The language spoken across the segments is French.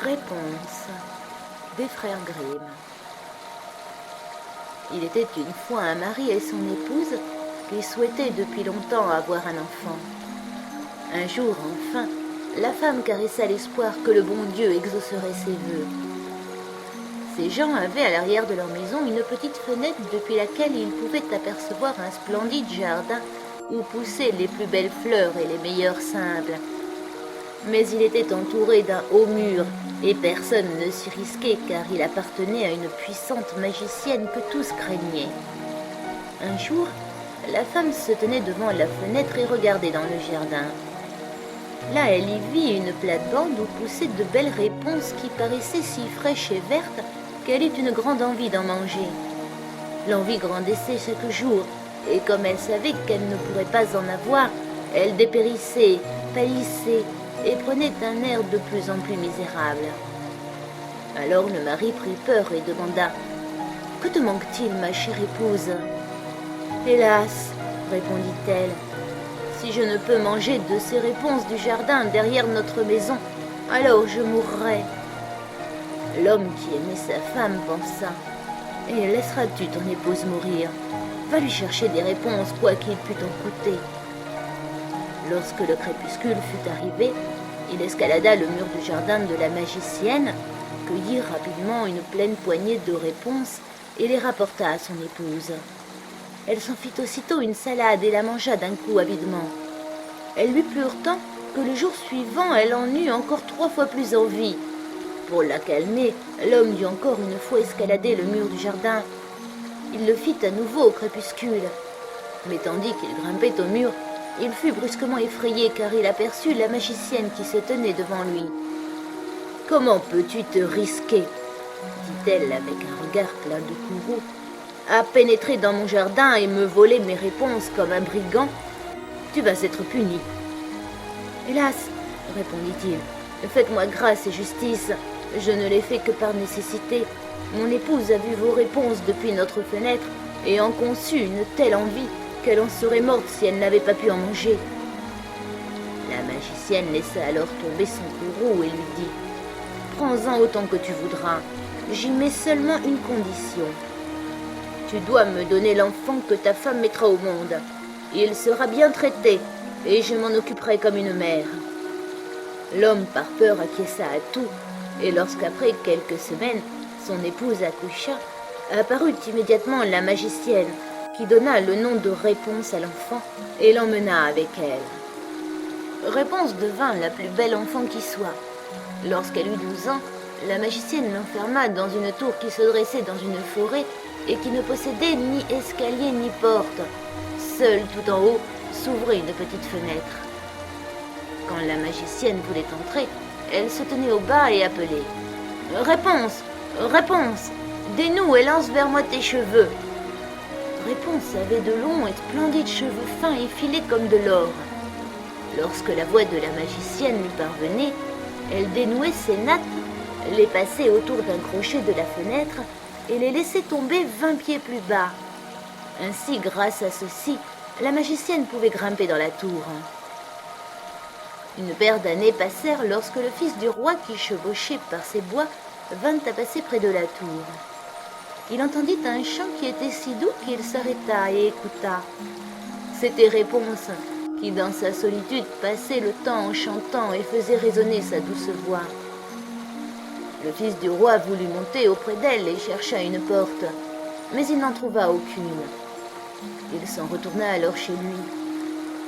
Réponse des frères Grimm. Il était une fois un mari et son épouse qui souhaitaient depuis longtemps avoir un enfant. Un jour, enfin, la femme caressa l'espoir que le bon Dieu exaucerait ses vœux. Ces gens avaient à l'arrière de leur maison une petite fenêtre depuis laquelle ils pouvaient apercevoir un splendide jardin où poussaient les plus belles fleurs et les meilleurs simples. Mais il était entouré d'un haut mur et personne ne s'y risquait car il appartenait à une puissante magicienne que tous craignaient. Un jour, la femme se tenait devant la fenêtre et regardait dans le jardin. Là, elle y vit une plate-bande où poussaient de belles réponses qui paraissaient si fraîches et vertes qu'elle eut une grande envie d'en manger. L'envie grandissait chaque jour, et comme elle savait qu'elle ne pourrait pas en avoir, elle dépérissait, pâlissait et prenait un air de plus en plus misérable. Alors le mari prit peur et demanda « Que te manque-t-il, ma chère épouse ?»« Hélas, répondit-elle, si je ne peux manger de ces réponses du jardin derrière notre maison, alors je mourrai. » L'homme qui aimait sa femme pensa « Et laisseras-tu ton épouse mourir? Va lui chercher des réponses, quoi qu'il pût en coûter. » Lorsque le crépuscule fut arrivé, il escalada le mur du jardin de la magicienne, cueillit rapidement une pleine poignée de réponses et les rapporta à son épouse. Elle s'en fit aussitôt une salade et la mangea d'un coup avidement. Elle lui plut tant que le jour suivant, elle en eut encore 3 fois plus envie. Pour la calmer, l'homme dut encore une fois escalader le mur du jardin. Il le fit à nouveau au crépuscule. Mais tandis qu'il grimpait au mur, il fut brusquement effrayé car il aperçut la magicienne qui se tenait devant lui. « Comment peux-tu te risquer, dit-elle avec un regard plein de courroux, à pénétrer dans mon jardin et me voler mes réponses comme un brigand? Tu vas être puni. »« Hélas, répondit-il, faites-moi grâce et justice. Je ne l'ai fait que par nécessité. Mon épouse a vu vos réponses depuis notre fenêtre et en conçut une telle envie qu'elle en serait morte si elle n'avait pas pu en manger. » La magicienne laissa alors tomber son courroux et lui dit « Prends-en autant que tu voudras. J'y mets seulement une condition. Tu dois me donner l'enfant que ta femme mettra au monde. Il sera bien traité et je m'en occuperai comme une mère. » L'homme par peur acquiesça à tout et lorsqu'après quelques semaines, son épouse accoucha, apparut immédiatement la magicienne qui donna le nom de Réponse à l'enfant et l'emmena avec elle. Réponse devint la plus belle enfant qui soit. Lorsqu'elle eut 12 ans, la magicienne l'enferma dans une tour qui se dressait dans une forêt et qui ne possédait ni escalier ni porte. Seule tout en haut s'ouvrait une petite fenêtre. Quand la magicienne voulait entrer, elle se tenait au bas et appelait « Réponse, réponse, dénoue et lance vers moi tes cheveux. » Réponse avait de longs et splendides cheveux fins et filés comme de l'or. Lorsque la voix de la magicienne lui parvenait, elle dénouait ses nattes, les passait autour d'un crochet de la fenêtre et les laissait tomber 20 pieds plus bas. Ainsi, grâce à ceci, la magicienne pouvait grimper dans la tour. Une paire d'années passèrent lorsque le fils du roi qui chevauchait par ses bois vint à passer près de la tour. Il entendit un chant qui était si doux qu'il s'arrêta et écouta. C'était Réponse qui, dans sa solitude, passait le temps en chantant et faisait résonner sa douce voix. Le fils du roi voulut monter auprès d'elle et chercha une porte, mais il n'en trouva aucune. Il s'en retourna alors chez lui.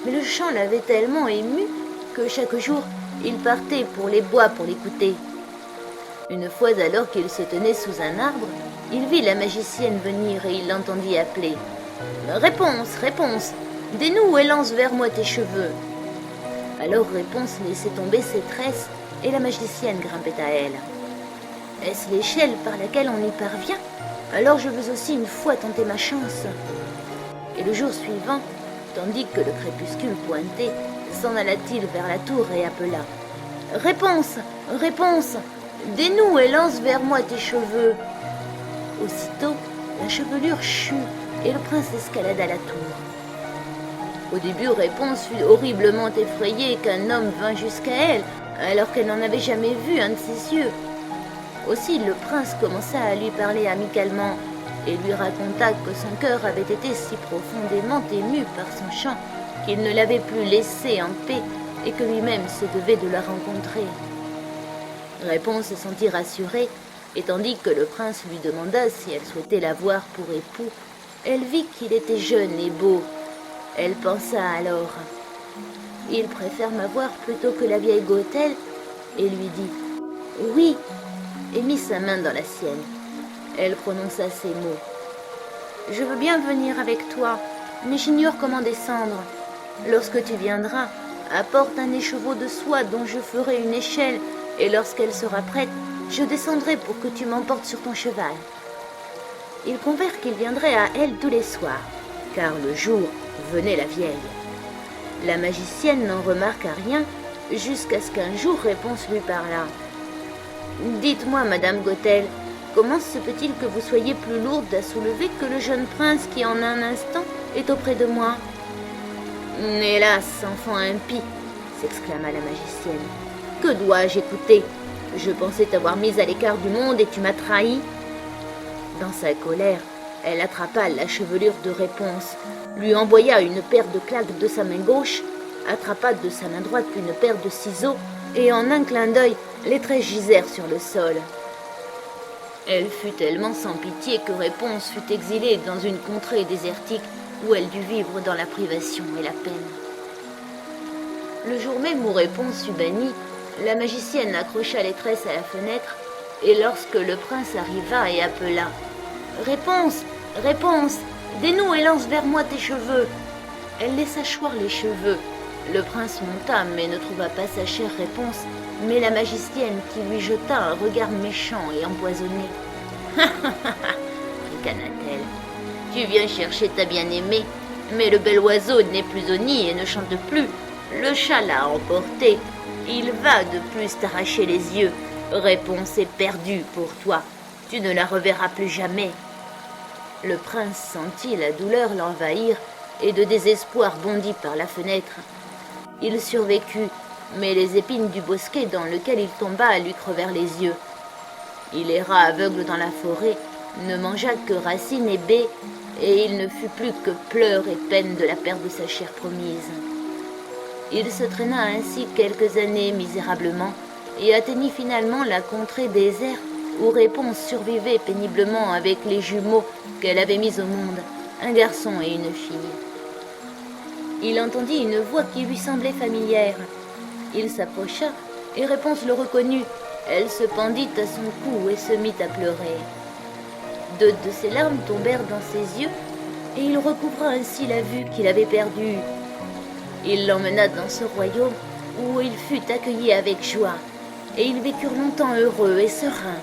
Mais le chant l'avait tellement ému que chaque jour, il partait pour les bois pour l'écouter. Une fois alors qu'il se tenait sous un arbre, il vit la magicienne venir et il l'entendit appeler. « Réponse, Réponse, dénoue et lance vers moi tes cheveux. » Alors Réponse laissait tomber ses tresses et la magicienne grimpait à elle. « Est-ce l'échelle par laquelle on y parvient? Alors je veux aussi une fois tenter ma chance. » Et le jour suivant, tandis que le crépuscule pointait, s'en alla-t-il vers la tour et appela. « Réponse, Réponse, dénoue et lance vers moi tes cheveux. » Aussitôt, la chevelure chut et le prince escalada la tour. Au début, Réponse fut horriblement effrayée qu'un homme vint jusqu'à elle alors qu'elle n'en avait jamais vu un de ses yeux. Aussi le prince commença à lui parler amicalement et lui raconta que son cœur avait été si profondément ému par son chant qu'il ne l'avait plus laissée en paix et que lui-même se devait de la rencontrer. Réponse se sentit rassurée, et tandis que le prince lui demanda si elle souhaitait l'avoir pour époux, elle vit qu'il était jeune et beau. Elle pensa alors « Il préfère m'avoir plutôt que la vieille Gothel ?» et lui dit « Oui » et mit sa main dans la sienne. Elle prononça ces mots « Je veux bien venir avec toi, mais j'ignore comment descendre. Lorsque tu viendras, apporte un écheveau de soie dont je ferai une échelle, et lorsqu'elle sera prête, je descendrai pour que tu m'emportes sur ton cheval. » Ils convinrent qu'il viendrait à elle tous les soirs, car le jour venait la vieille. La magicienne n'en remarqua rien, jusqu'à ce qu'un jour Réponse lui parla. « Dites-moi, Madame Gothel, comment se peut-il que vous soyez plus lourde à soulever que le jeune prince qui, en un instant, est auprès de moi ?»« Hélas, enfant impie !» s'exclama la magicienne. « Que dois-je écouter ? Je pensais t'avoir mise à l'écart du monde et tu m'as trahi. » Dans sa colère, elle attrapa la chevelure de Réponse, lui envoya une paire de claques de sa main gauche, attrapa de sa main droite une paire de ciseaux, et en un clin d'œil, les tresses gisèrent sur le sol. Elle fut tellement sans pitié que Réponse fut exilée dans une contrée désertique où elle dut vivre dans la privation et la peine. Le jour même où Réponse fut bannie, la magicienne accrocha les tresses à la fenêtre, et lorsque le prince arriva et appela « Réponse, Réponse, dénoue et lance vers moi tes cheveux !» Elle laissa choir les cheveux. Le prince monta, mais ne trouva pas sa chère Réponse, mais la magicienne qui lui jeta un regard méchant et empoisonné. « Ha ha ha ha !» ricana-t-elle. « Tu viens chercher ta bien-aimée, mais le bel oiseau n'est plus au nid et ne chante plus. Le chat l'a emporté. Il va de plus t'arracher les yeux. Réponse est perdue pour toi. Tu ne la reverras plus jamais. » Le prince sentit la douleur l'envahir et de désespoir bondit par la fenêtre. Il survécut, mais les épines du bosquet dans lequel il tomba lui crevèrent les yeux. Il erra aveugle dans la forêt, ne mangea que racines et baies, et il ne fut plus que pleurs et peines de la perte de sa chair promise. Il se traîna ainsi quelques années misérablement, et atteignit finalement la contrée déserte où Réponse survivait péniblement avec les jumeaux qu'elle avait mis au monde, un garçon et une fille. Il entendit une voix qui lui semblait familière. Il s'approcha et Réponse le reconnut. Elle se pendit à son cou et se mit à pleurer. Deux de ses larmes tombèrent dans ses yeux et il recouvra ainsi la vue qu'il avait perdue. Il l'emmena dans ce royaume où il fut accueilli avec joie, et ils vécurent longtemps heureux et sereins.